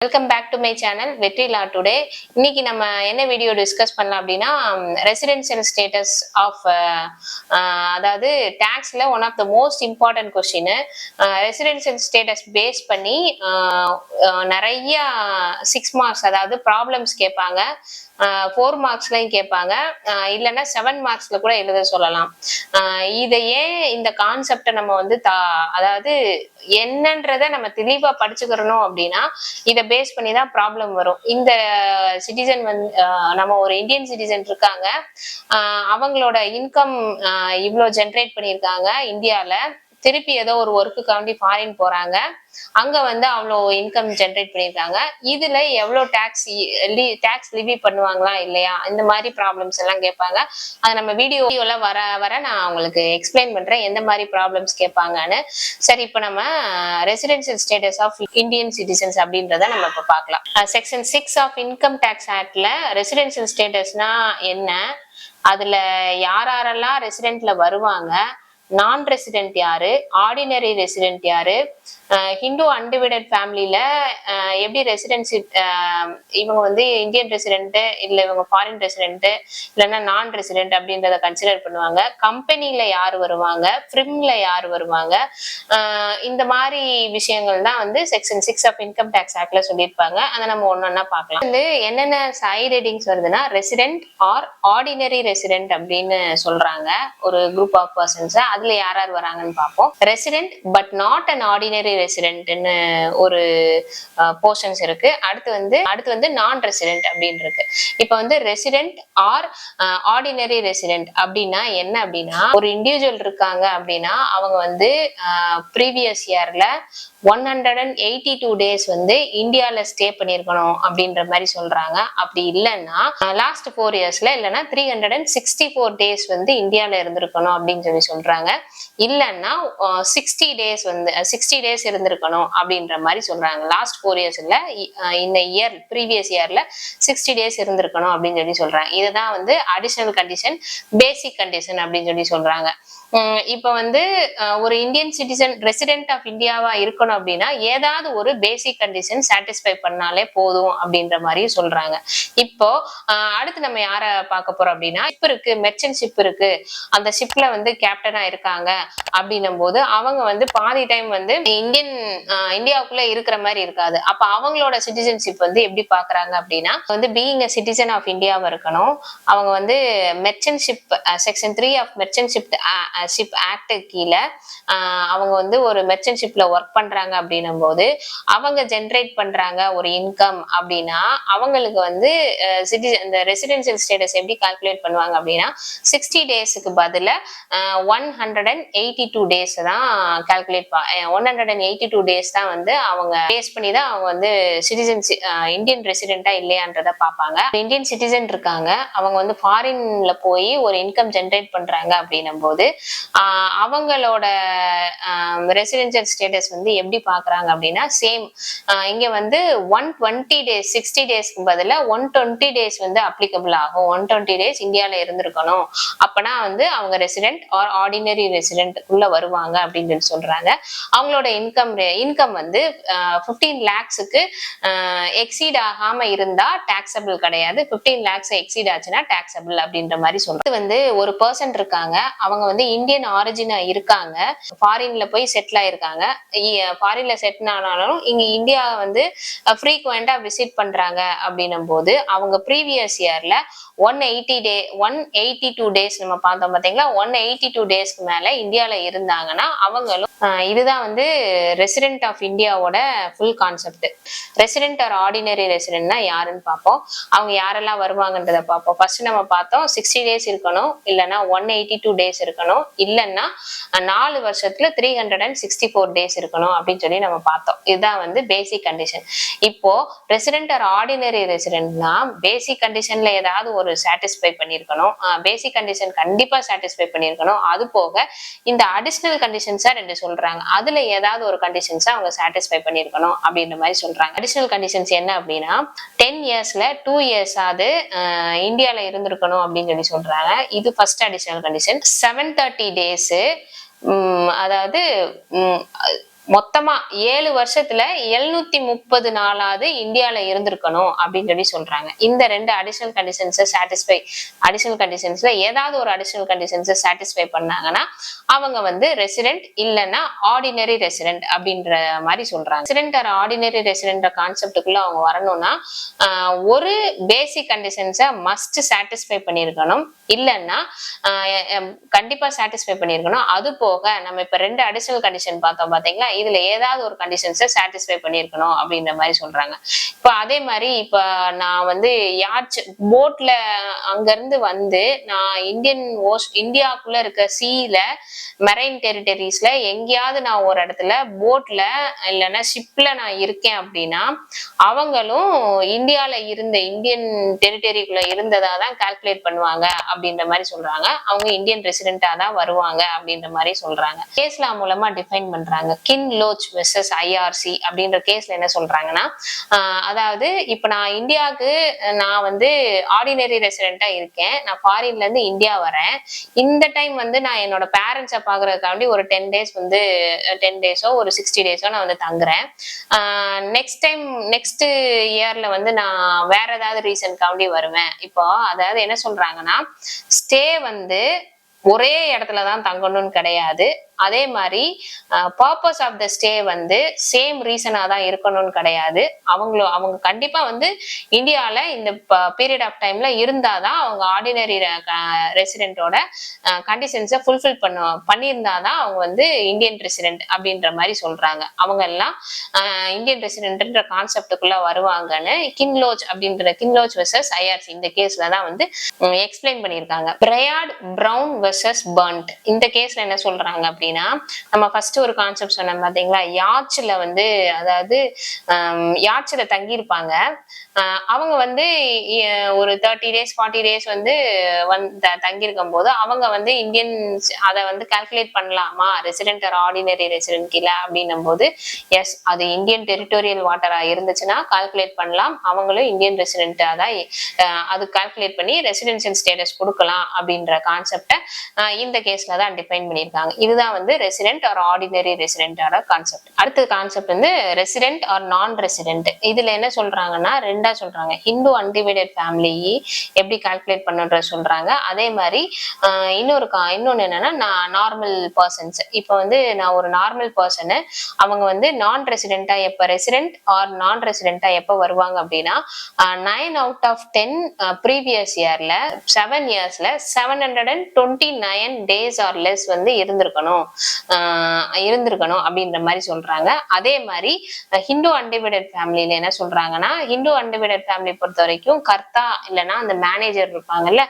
Welcome back to my channel வெற்றி லா today. இன்னைக்கு நம்ம என்ன வீடியோ டிஸ்கஸ் பண்ணலாம் அப்படின்னா, ரெசிடென்சியல் ஸ்டேட்டஸ் ஆஃப் அதாவது டாக்ஸ்ல one of the most important question. Residential status base பண்ணி நிறைய 6 மார்க்ஸ் அதாவது ப்ராப்ளம்ஸ் கேட்பாங்க. 4 மார்க்ஸ்லையும் கேட்பாங்க, இல்லைன்னா 7 மார்க்ஸ்ல கூட எழுத சொல்லலாம். இதை ஏன் இந்த கான்செப்டை நம்ம வந்து அதாவது என்னன்றத நம்ம தெளிவா படிச்சுக்கிறணும் அப்படின்னா, இதை பேஸ் பண்ணி தான் ப்ராப்ளம் வரும். இந்த சிட்டிசன் வந்து நம்ம ஒரு இந்தியன் சிட்டிசன் இருக்காங்க, அவங்களோட இன்கம் இவ்வளோ ஜென்ரேட் பண்ணியிருக்காங்க இந்தியால, திருப்பி ஏதோ ஒரு ஒர்க்குக்காண்டி ஃபாரின் போறாங்க, அங்க வந்து அவ்வளோ இன்கம் ஜென்ரேட் பண்ணியிருக்காங்க, இதுல எவ்வளோ டாக்ஸ் லிவி பண்ணுவாங்களா இல்லையா, இந்த மாதிரி ப்ராப்ளம்ஸ் எல்லாம் கேட்பாங்க. அது நம்ம வீடியோல வர வர நான் உங்களுக்கு எக்ஸ்பிளைன் பண்றேன் எந்த மாதிரி ப்ராப்ளம்ஸ் கேட்பாங்கன்னு. சரி, இப்போ நம்ம residential status of Indian citizens அப்படின்றத நம்ம இப்போ பார்க்கலாம். செக்ஷன் 6 ஆஃப் இன்கம் டேக்ஸ் ஆக்ட்ல ரெசிடென்சியல் ஸ்டேட்டஸ்னா என்ன, அதுல யாரெல்லாம் ரெசிடென்ட்ல வருவாங்க, நான் ரெசிடென்ட் யாரு, ஆர்டினரி ரெசிடென்ட் யாரு, ஹிந்து அன்டிவைடட் ஃபேமிலியில எப்படி ரெசிடென்ஷிப், இவங்க வந்து இந்தியன் ரெசிடென்ட் இல்லை இவங்க ஃபாரின் ரெசிடென்ட் இல்லைன்னா நான் ரெசிடென்ட் அப்படின்றத கன்சிடர் பண்ணுவாங்க, கம்பெனியில யார் வருவாங்க, ஃப்ரிம்ல யார் வருவாங்க, இந்த மாதிரி விஷயங்கள் தான் வந்து செக்ஷன் 6 ஆஃப் இன்கம் டேக்ஸ் ஆக்ட்ல சொல்லியிருப்பாங்க. அதை நம்ம ஒன்னொன்னா பார்க்கலாம். வந்து என்னென்ன சைட் ஹெட்டிங்ஸ் வருதுன்னா, ரெசிடென்ட் ஆர் ஆர்டினரி ரெசிடென்ட் அப்படின்னு சொல்றாங்க ஒரு குரூப் ஆஃப் பர்சன்ஸ். அதுல யார் யார் வராங்கன்னு பார்ப்போம். Resident but not an ordinary ரெசிடென்ட்னு ஒரு போர்ஷன்ஸ் இருக்கு. அடுத்து வந்து நான் ரெசிடென்ட் அப்படின்னு இருக்கு. இப்போ வந்து ரெசிடென்ட் ஆர் ஆர்டினரி ரெசிடென்ட் அப்படின்னா என்ன அப்படின்னா, ஒரு இண்டிவிஜுவல் இருக்காங்க அப்படின்னா அவங்க வந்து ப்ரீவியஸ் இயர்ல 182 டேஸ் வந்து இந்தியால ஸ்டே பண்ணிருக்கணும் அப்படின்ற மாதிரி சொல்றாங்க. அப்படி இல்லைன்னா லாஸ்ட் 4 இயர்ஸ்ல இல்லைன்னா 364 டேஸ் வந்து இந்தியால இருந்திருக்கணும் அப்படின்னு சொல்லி சொல்றாங்க. இல்லைன்னா 60 டேஸ் வந்து 60 டேஸ் இருந்திருக்கணும் அப்படின்ற மாதிரி சொல்றாங்க. லாஸ்ட் 4 இயர்ஸ்ல இந்த இயர் ப்ரீவியஸ் இயர்ல 60 டேஸ் இருந்திருக்கணும் அப்படின்னு சொல்லி சொல்றாங்க. இதுதான் வந்து அடிஷனல் கண்டிஷன், பேசிக் கண்டிஷன் அப்படின்னு சொல்லி சொல்றாங்க. இப்ப வந்து ஒரு இந்தியன் சிட்டிசன் ரெசிடென்ட் ஆஃப் இந்தியாவா இருக்கணும் அப்படின்னா ஏதாவது ஒரு பேசிக் கண்டிஷன் சாட்டிஸ்ஃபை பண்ணாலே போதும் அப்படின்ற மாதிரி சொல்றாங்க. இப்போ அடுத்து நம்ம யார பார்க்க போறோம் அப்படின்னா, ஷிப் இருக்கு, மெர்ச்சன்ட் ஷிப் இருக்கு, அந்த ஷிப்ல வந்து கேப்டனா இருக்காங்க அப்படின்னும் போது அவங்க வந்து பாதி டைம் வந்து இந்தியாவுக்குள்ள இருக்கிற மாதிரி இருக்காது. அப்ப அவங்களோட சிட்டிசன்ஷிப் வந்து எப்படி பாக்குறாங்க அப்படின்னா, வந்து பீயிங் அ சிட்டிசன் ஆஃப் இந்தியாவா இருக்கணும், அவங்க வந்து merchant ship section 3 of merchant ship act கீழே அவங்க வந்து ஒரு மெர்ச்சன்ட் ஷிப்ல ஒர்க் பண்றாங்க அப்படின்னும் போது அவங்க ஜென்ரேட் பண்றாங்க ஒரு இன்கம் அப்படின்னா அவங்களுக்கு வந்து இந்த ரெசிடென்சியல் ஸ்டேட்டஸ் எப்படி கால்குலேட் பண்ணுவாங்க அப்படின்னா, 60 டேஸ்க்கு பதில 182 டேஸ் தான் கால்குலேட் 182 டேஸ் தான் வந்து அவங்க பேஸ் பண்ணி தான் அவங்க வந்து சிட்டிசன்ஷிப் இந்தியன் ரெசிடென்ட்டா இல்லையான்றத பார்ப்பாங்க. இந்தியன் சிட்டிசன் இருக்காங்க, அவங்க வந்து ஃபாரின்ல போய் ஒரு இன்கம் ஜென்ரேட் பண்றாங்க அப்படின்னும் போது அவங்களோட ரெசிடென்சியல் ஸ்டேட்டஸ் வந்து எப்படி பாக்குறாங்க அப்படின்னா, சேம் இங்க வந்து 120 டேஸ் 60 டேஸ்க்கு பதிலா 120 டேஸ் வந்து அப்ளிகபிள் ஆகும். 120 டேஸ் இந்தியால இருந்திருக்கணும், அப்பனா வந்து அவங்க ரெசிடென்ட் ஆர் ஆர்டினரி ரெசிடென்ட் உள்ள வருவாங்க அப்படின்னு சொல்லி சொல்றாங்க. அவங்களோட இன்கம் வந்து 15 lakhsக்கு எக்ஸீட் ஆகாம இருந்தா டாக்ஸபிள் கிடையாது, 15 lakhs எக்ஸீட் ஆச்சுன்னா டாக்ஸபிள் அப்படின்ற மாதிரி சொல்றாங்க. இது வந்து ஒரு பர்சன் இருக்காங்க, அவங்க வந்து இந்தியன் ஆரிஜினா இருக்காங்க, ஃபாரின்ல போய் செட்டில் ஆயிருக்காங்க, ஃபாரின்ல செட்டில் ஆனாலும் இங்க இந்தியா வந்து ஃப்ரீக்வெண்டா விசிட் பண்றாங்க அப்படின்னும் போது அவங்க ப்ரீவியஸ் இயர்ல 182 டேஸ் நம்ம பார்த்தோம் பாத்தீங்களா, 182 டேஸ்க்கு மேல இந்தியால இருந்தாங்கன்னா அவங்களும் இதுதான் வந்து ரெசிடென்ட் ஆஃப் இந்தியாவோட full concept. Resident or ordinary ரெசிடென்ட்னா யாருன்னு பார்ப்போம், அவங்க யாரெல்லாம் வருவாங்கன்றத பார்ப்போம். ஃபர்ஸ்ட் நம்ம பார்த்தோம் 60 டேஸ் இருக்கணும், இல்லைன்னா 182 டேஸ் இருக்கணும், இல்லைன்னா 4 வருஷத்துல 364 டேஸ் இருக்கணும் அப்படின்னு சொல்லி நம்ம பார்த்தோம். இதுதான் வந்து பேசிக் கண்டிஷன். இப்போ ரெசிடென்ட் ஆர் ஆர்டினரி ரெசிடென்ட்னா பேசிக் கண்டிஷன்ல ஏதாவது ஒரு சாட்டிஸ்ஃபை பண்ணிருக்கணும், பேசிக் கண்டிஷன் கண்டிப்பா சாட்டிஸ்ஃபை பண்ணிருக்கணும். அது போக இந்த அடிஷனல் கண்டிஷன்ஸா 2 சொல்றாங்க, அதுல ஏதாவது ஒரு கண்டிஷன்ஸா அவங்க சாட்டிஸ்ஃபை பண்ணிருக்கணும் அப்படின்ற மாதிரி சொல்றாங்க. அடிஷனல் கண்டிஷன்ஸ் என்ன அப்படின்னா, 10 இயர்ஸ்ல 2 இயர்ஸ் ஆது இந்தியால இருந்திருக்கணும் அப்படின்னு சொல்லி சொல்றாங்க. இது ஃபர்ஸ்ட் அடிஷனல் கண்டிஷன். 730 டேஸ் அதாவது மொத்தமா 7 வருஷத்துல 730 நாளாவது இந்தியால இருந்திருக்கணும் அப்படின்னு சொல்லி சொல்றாங்க. இந்த ரெண்டு அடிஷனல் கண்டிஷன்ஸை அடிஷனல் கண்டிஷன்ஸ்ல ஏதாவது ஒரு அடிஷனல் கண்டிஷன்ஸை சாட்டிஸ்ஃபை பண்ணாங்கன்னா அவங்க வந்து ரெசிடென்ட் இல்லைன்னா ஆர்டினரி ரெசிடென்ட் அப்படின்ற மாதிரி சொல்றாங்க. ரெசிடென்ட் ஆர் ஆர்டினரி ரெசிடென்ட் கான்செப்டுக்குள்ள அவங்க வரணும்னா ஒரு பேசிக் கண்டிஷன்ஸை மஸ்ட் சாட்டிஸ்ஃபை பண்ணியிருக்கணும், இல்லைன்னா கண்டிப்பா சாட்டிஸ்ஃபை பண்ணியிருக்கணும். அது போக நம்ம இப்ப ரெண்டு அடிஷனல் கண்டிஷன் பார்த்தோம் பாத்தீங்களா, இதுல ஏதாவது ஒரு கண்டிஷன்ஸை சாட்டிஸ்ஃபை பண்ணியிருக்கணும் அப்படின்ற மாதிரி சொல்றாங்க. இப்ப அதே மாதிரி இப்ப நான் வந்து போட்ல அங்க இருந்து வந்து நான் இந்தியாக்குள்ள இருக்க சீல மெரைன் டெரிட்டரிஸ்ல எங்கேயாவது நான் ஒரு இடத்துல போட்ல இல்லைன்னா ஷிப்ல நான் இருக்கேன் அப்படின்னா அவங்களும் இந்தியன் டெரிட்டரிக்குள்ள இருந்ததா தான் கால்குலேட் பண்ணுவாங்க அப்படின்ற மாதிரி சொல்றாங்க. அவங்க இந்தியன் ரெசிடென்டா தான் வருவாங்க அப்படின்ற மாதிரி சொல்றாங்க. கேஸ் லா மூலமா டிஃபைன் பண்றாங்க. கின்லோச் வெர்சஸ் ஐஆர்சி அப்படின்ற கேஸ்ல என்ன சொல்றாங்கன்னா, அதாவது இப்ப நான் இந்தியாவுக்கு நான் வந்து ஆர்டினரி ரெசிடென்டா இருக்கேன், நான் ஃபாரின்ல இருந்து இந்தியா வரேன். இந்த டைம் வந்து நான் என்னோட பேரண்ட்ஸை பாக்குறதுக்காண்டி ஒரு 10 டேஸ் வந்து 10 டேஸோ ஒரு 60 டேஸோ நான் வந்து தங்குறேன். நெக்ஸ்ட் இயர்ல வந்து நான் வேற ஏதாவது ரீசன்காண்டி வருவேன். இப்போ அதாவது என்ன சொல்றாங்கன்னா, ஸ்டே வந்து ஒரே இடத்துலதான் தங்கணும்னு கிடையாது. அதே மாதிரி பர்பஸ் ஆஃப் த ஸ்டே வந்து சேம் ரீசனா தான் இருக்கணும்னு கிடையாது. அவங்க கண்டிப்பா வந்து இந்தியால இந்த பீரியட் ஆஃப் டைம்ல இருந்தாதான் அவங்க ஆர்டினரி ரெசிடென்டோட கண்டிஷன்ஸை ஃபுல்ஃபில் பண்ணியிருந்தாதான் அவங்க வந்து இந்தியன் ரெசிடென்ட் அப்படின்ற மாதிரி சொல்றாங்க. அவங்க எல்லாம் இந்தியன் ரெசிடென்ட்ன்ற கான்செப்டுக்குள்ள வருவாங்கன்னு கின்லோச் வெர்சஸ் ஐஆர்சி இந்த கேஸ்ல தான் வந்து எக்ஸ்பிளைன் பண்ணியிருக்காங்க. பிரையார்ட் பிரவுன் வெர்சஸ் பர்ன்ட் இந்த கேஸ்ல என்ன சொல்றாங்க அப்படின்னா, நம்ம ஃபர்ஸ்ட் ஒரு கான்செப்ட் சொன்னோம் பாத்தீங்களா, யாட்ச்ல வந்து அதாவது யாட்ச்ல தங்கியிருப்பாங்க. அவங்க வந்து ஒரு 30 டேஸ் 40 டேஸ் வந்து தங்கியிருக்கும் போது அவங்க வந்து இந்தியன்ஸ் அதை வந்து கால்குலேட் பண்ணலாமா ரெசிடென்ட் ஆர் ஆர்டினரி ரெசிடென்ட் கீழே அப்படின்னும் போது எஸ், அது இந்தியன் டெரிட்டோரியல் வாட்டரா இருந்துச்சுன்னா கால்குலேட் பண்ணலாம். அவங்களும் இந்தியன் ரெசிடென்டா தான் அது கால்குலேட் பண்ணி ரெசிடென்சியல் ஸ்டேட்டஸ் கொடுக்கலாம் அப்படின்ற கான்செப்டை இந்த கேஸ்ல தான் டிஃபைன் பண்ணியிருக்காங்க. இதுதான் வந்து ரெசிடென்ட் ஆர் ஆர்டினரி ரெசிடென்டோட கான்செப்ட். அடுத்த கான்செப்ட் வந்து ரெசிடென்ட் ஆர் நான் ரெசிடென்ட். இதுல என்ன சொல்றாங்கன்னா ரெண்டா சொல்றாங்க. ஹிந்து அன்டிவைடட் ஃபேமிலி எப்படி கால்குலேட் பண்ணுன்ற சொல்றாங்க. அதே மாதிரி இன்னொன்னு என்னன்னா நார்மல் பர்சன்ஸ். இப்போ வந்து நான் ஒரு நார்மல் பர்சனு, அவங்க வந்து நான் ரெசிடென்டா எப்ப ரெசிடென்ட் ஆர் நான் ரெசிடென்டா எப்ப வருவாங்க அப்படின்னா 9 out of 10 ப்ரீவியஸ் இயர்ல 7 இயர்ஸ்ல 729 டேஸ் ஆர் லெஸ் வந்து இருந்திருக்கணும் அப்படின்ற மாதிரி சொல்றாங்க. அதே மாதிரி ஹிந்து அன்டிவைடட் ஃபேமிலியில என்ன சொல்றாங்கன்னா, ஹிந்து அன்டிவைடட் ஃபேமிலி பொறுத்த வரைக்கும் கர்த்தா இல்லைன்னா அந்த மேனேஜர் இருப்பாங்கல்ல,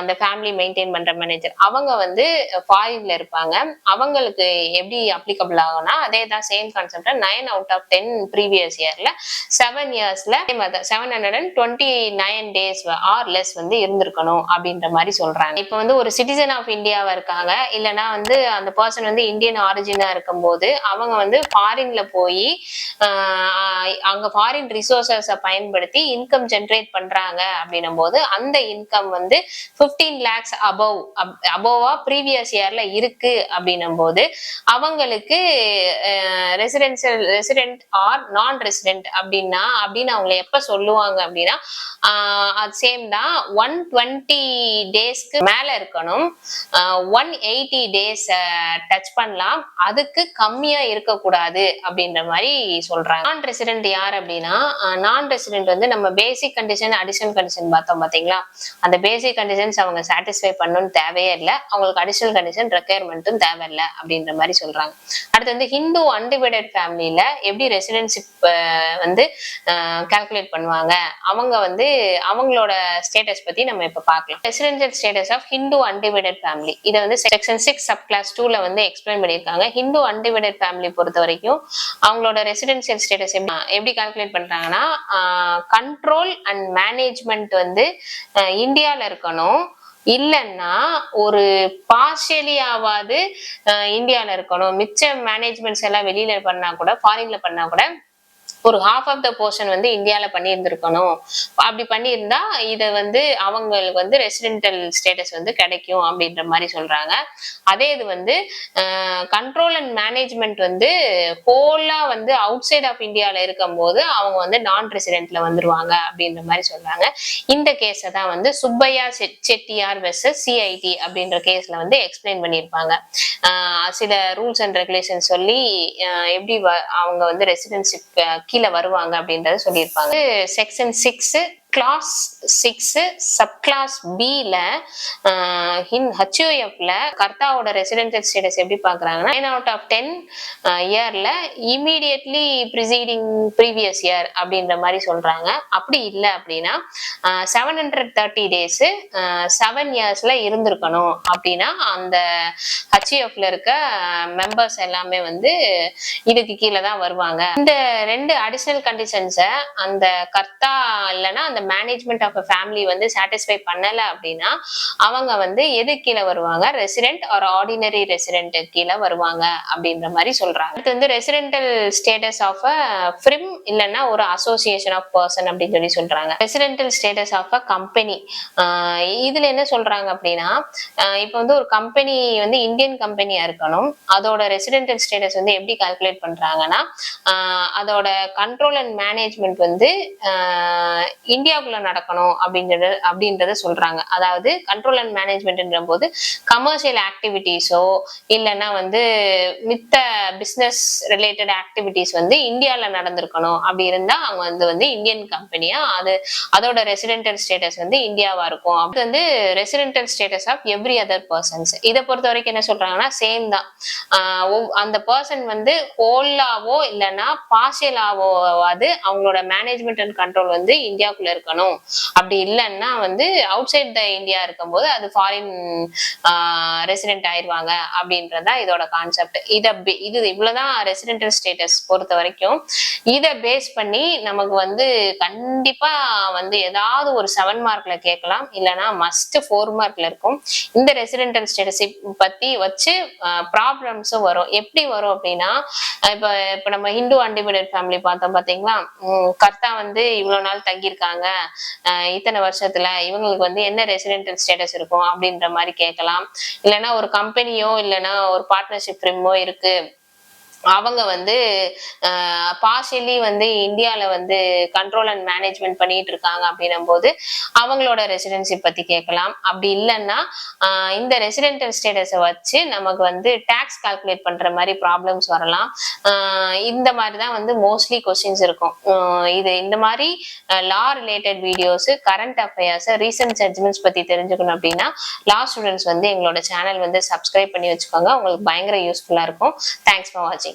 அந்த ஃபேமிலி மெயின்டைன் பண்ற மேனேஜர், அவங்க வந்து ஃபாரின்ல இருப்பாங்க. அவங்களுக்கு எப்படி அப்ளிகபிள் ஆகும்னா அதே தான் same concept. 9 out of 10 previous இயர்ல 7 இயர்ஸ்ல 729 டேஸ் ஆர் லெஸ் வந்து இருந்திருக்கணும் அப்படின்ற மாதிரி சொல்றாங்க. இப்ப வந்து ஒரு சிட்டிசன் ஆஃப் இந்தியாவா இருக்காங்க, இல்லைன்னா வந்து அந்த பர்சன் வந்து இந்தியன் ஆரிஜினா இருக்கும் போது அவங்க வந்து ஃபாரின்ல போய் அங்க ஃபாரின் ரிசோர்சஸை பயன்படுத்தி இன்கம் ஜென்ரேட் பண்றாங்க அப்படின்னும் போது அந்த இன்கம் வந்து 15 lakhs அபோவா ப்ரீவியஸ் இயர்ல இருக்கு அப்படின்னும் போது அவங்களுக்கு ரெசிடென்ட் ஆர் நான் ரெசிடென்ட் அப்படின்னு அவங்களை எப்ப சொல்லுவாங்க அப்படின்னா அது சேம் தான் 120 டேஸ்க்கு மேல இருக்கணும். 180 டேஸ் டச் பண்ணலாம், அதுக்கு கம்மியா இருக்கக்கூடாது அப்படின்ற மாதிரி சொல்றாங்க. நான் ரெசிடென்ட் யார் அப்படின்னா, நான் ரெசிடென்ட் வந்து நம்ம பேசிக் கண்டிஷன் அடிஷனல் கண்டிஷன் பார்த்தோம் பாத்தீங்களா, அந்த பேசிக் கண்டிஷன்ஸ் அவங்க சாட்டிஸ்ஃபை பண்ணணும்னு தேவையே இல்லை, அவங்களுக்கு அடிஷனல் கண்டிஷன் ரெக்யர்மெண்ட்டும் தேவையில்லை அப்படின்ற மாதிரி சொல்றாங்க. அடுத்து வந்து ஹிந்து அன்டிவைடட் ஃபேமிலியில எப்படி ரெசிடென்ஷிப் வந்து கால்குலேட் பண்ணுவாங்க, அவங்க வந்து அவங்களோட ஸ்டேட்டஸ் பத்தி நம்ம இப்ப பார்க்கலாம். Residential status of Hindu undivided family இதை வந்து செக்ஷன் 6 சப் கிளாஸ் 2ல வந்து எக்ஸ்பிளைன் பண்ணியிருக்காங்க. ஹிந்து அன்டிவைடட் ஃபேமிலி பொறுத்த வரைக்கும் அவங்களோட ரெசிடென்ஷியல் ஸ்டேட்டஸ் எப்படி கால்குலேட் பண்றாங்கன்னா, கண்ட்ரோல் அண்ட் மேனேஜ்மெண்ட் வந்து இந்தியால இருக்கணும், இல்லைன்னா ஒரு பார்ஷியலியாவது இந்தியால இருக்கணும். மிச்ச மேனேஜ்மெண்ட்ஸ் எல்லாம் வெளியில பண்ணா கூட ஃபாரின்ல பண்ணா கூட ஒரு half of the portion வந்து இந்தியால பண்ணியிருந்திருக்கணும். அப்படி பண்ணியிருந்தா இத வந்து அவங்களுக்கு வந்து ரெசிடென்டல் ஸ்டேட்டஸ் வந்து கிடைக்கும் அப்படின்ற மாதிரி சொல்றாங்க. அதே இது வந்து கண்ட்ரோல் அண்ட் மேனேஜ்மெண்ட் வந்து ஹோலா வந்து அவுட் சைட் ஆஃப் இந்தியால இருக்கும்போது அவங்க வந்து நான் ரெசிடென்ட்ல வந்துருவாங்க அப்படின்ற மாதிரி சொல்றாங்க. இந்த கேஸை தான் வந்து சுப்பையா செட்டியார் வெர்சஸ் சிஐடி அப்படின்ற கேஸ்ல வந்து எக்ஸ்பிளைன் பண்ணியிருப்பாங்க. சில ரூல்ஸ் அண்ட் ரெகுலேஷன் சொல்லி எப்படி அவங்க வந்து ரெசிடென்ஷிப் கீழே வருவாங்க அப்படின்றத சொல்லியிருப்பாங்க. செக்ஷன் 6 கிளாஸ் 6 சப் கிளாஸ் பில ஹெச்ஓஎஃப்ல கர்த்தாவோட ரெசிடென்டல் ஸ்டேட்டஸ் எப்படி பாக்குறாங்கன்னா 9 out of 10 இயர்ல இமீடியட்லி ப்ரிசீடிங் ப்ரீவியஸ் இயர் அப்படின்ற மாதிரி சொல்றாங்க. அப்படி இல்லை அப்படின்னா 730 டேஸ் 7 இயர்ஸ்ல இருந்திருக்கணும் அப்படின்னா அந்த ஹெச்ஓஎஃப்ல இருக்க மெம்பர்ஸ் எல்லாமே வந்து இதுக்கு கீழே தான் வருவாங்க. இந்த 2 அடிஷனல் கண்டிஷன்ஸை அந்த கர்த்தா இல்லைன்னா அந்த மேனேஜ்மெண்ட் ஆஃப் ஃபேமிலி வந்து சாட்டிஸ்ஃபை பண்ணல அப்படின்னா அவங்க வந்து எது கீழே வருவாங்க, ரெசிடென்ட் ஆர் ஆர்டினரி ரெசிடென்ட் கீழே வருவாங்க அப்படின்ற மாதிரி சொல்றாங்க. அடுத்து வந்து ரெசிடென்டல் ஸ்டேட்டஸ் ஆஃப் ஃபிரிம் இல்லைன்னா ஒரு அசோசியேஷன் ஆஃப் பர்சன் அப்படின்னு சொல்லி சொல்றாங்க. ரெசிடென்டல் ஸ்டேட்டஸ் ஆஃப் கம்பெனி, இதுல என்ன சொல்றாங்க அப்படின்னா இப்போ வந்து ஒரு கம்பெனி வந்து இந்தியன் கம்பெனியா இருக்கணும். அதோட ரெசிடென்டல் ஸ்டேட்டஸ் வந்து எப்படி கால்குலேட் பண்றாங்கன்னா அதோட கண்ட்ரோல் அண்ட் மேனேஜ்மெண்ட் வந்து இந்தியாவுக்குள்ள நடக்கணும் அப்படின்றத சொல்றாங்க. அதாவது கண்ட்ரோல் அண்ட் மேனேஜ்மெண்ட்ன்ற போது கமர்ஷியல் ஆக்டிவிட்டிஸோ இல்லைன்னா வந்து மித்த பிசினஸ் ரிலேட்டட் ஆக்டிவிட்டிஸ் வந்து இந்தியால நடந்திருக்கணும். அப்படி இருந்தா அவங்க வந்து இந்தியன் கம்பெனியா அதோட ரெசிடென்டல் ஸ்டேட்டஸ் வந்து இந்தியாவா இருக்கும். அது வந்து residential status of every other persons. இதை பொறுத்த வரைக்கும் என்ன சொல்றாங்கன்னா சேம் தான். அந்த பர்சன் வந்து ஹோலாவோ இல்லைன்னா பார்ஷியலாவோ அவங்களோட மேனேஜ்மெண்ட் அண்ட் கண்ட்ரோல் வந்து இந்தியாவுக்குள்ள இருக்கணும். அப்படி இல்லைன்னா வந்து அவுட் சைட் த இந்தியா இருக்கும்போது அது ஃபாரின் ரெசிடென்ட் ஆயிடுவாங்க அப்படின்றதா இதோட கான்செப்ட். இது இவ்வளவுதான் ரெசிடென்டல் ஸ்டேட்டஸ் பொறுத்த வரைக்கும். இதை பேஸ் பண்ணி நமக்கு வந்து கண்டிப்பா வந்து ஏதாவது ஒரு 7 மார்க்ல கேட்கலாம், இல்லைன்னா மஸ்ட் 4 மார்க்ல இருக்கும். இந்த ரெசிடென்டல் ஸ்டேட்டஸ் பத்தி வச்சு ப்ராப்ளம்ஸும் வரும். எப்படி வரும் அப்படின்னா இப்ப நம்ம ஹிந்து அன்டிவைடட் ஃபேமிலி பார்த்தோம் பாத்தீங்களா, கர்த்தா வந்து இவ்வளவு நாள் தங்கியிருக்காங்க, இத்தனை வருஷத்துல இவங்களுக்கு வந்து என்ன ரெசிடென்டல் ஸ்டேட்டஸ் இருக்கும் அப்படின்ற மாதிரி கேட்கலாம். இல்லைன்னா ஒரு கம்பெனியோ இல்லைன்னா ஒரு பார்ட்னர்ஷிப் ஃபிரிமோ இருக்கு, அவங்க வந்து பார்ஷியலி வந்து இந்தியால வந்து கண்ட்ரோல் அண்ட் மேனேஜ்மெண்ட் பண்ணிட்டு இருக்காங்க அப்படின்னும் போது அவங்களோட ரெசிடென்ஷிப் பத்தி கேட்கலாம். அப்படி இல்லைன்னா இந்த ரெசிடென்டல் ஸ்டேட்டஸை வச்சு நமக்கு வந்து டாக்ஸ் கால்குலேட் பண்ற மாதிரி ப்ராப்ளம்ஸ் வரலாம். இந்த மாதிரிதான் வந்து மோஸ்ட்லி கொஸ்டின்ஸ் இருக்கும். இந்த மாதிரி law related videos, current affairs, recent judgements பத்தி தெரிஞ்சுக்கணும் அப்படின்னா லா ஸ்டூடெண்ட்ஸ் வந்து எங்களோட சேனல் வந்து சப்ஸ்கிரைப் பண்ணி வச்சுக்கோங்க. உங்களுக்கு பயங்கர யூஸ்ஃபுல்லா இருக்கும். தேங்க்ஸ் ஃபார் வாட்சிங்.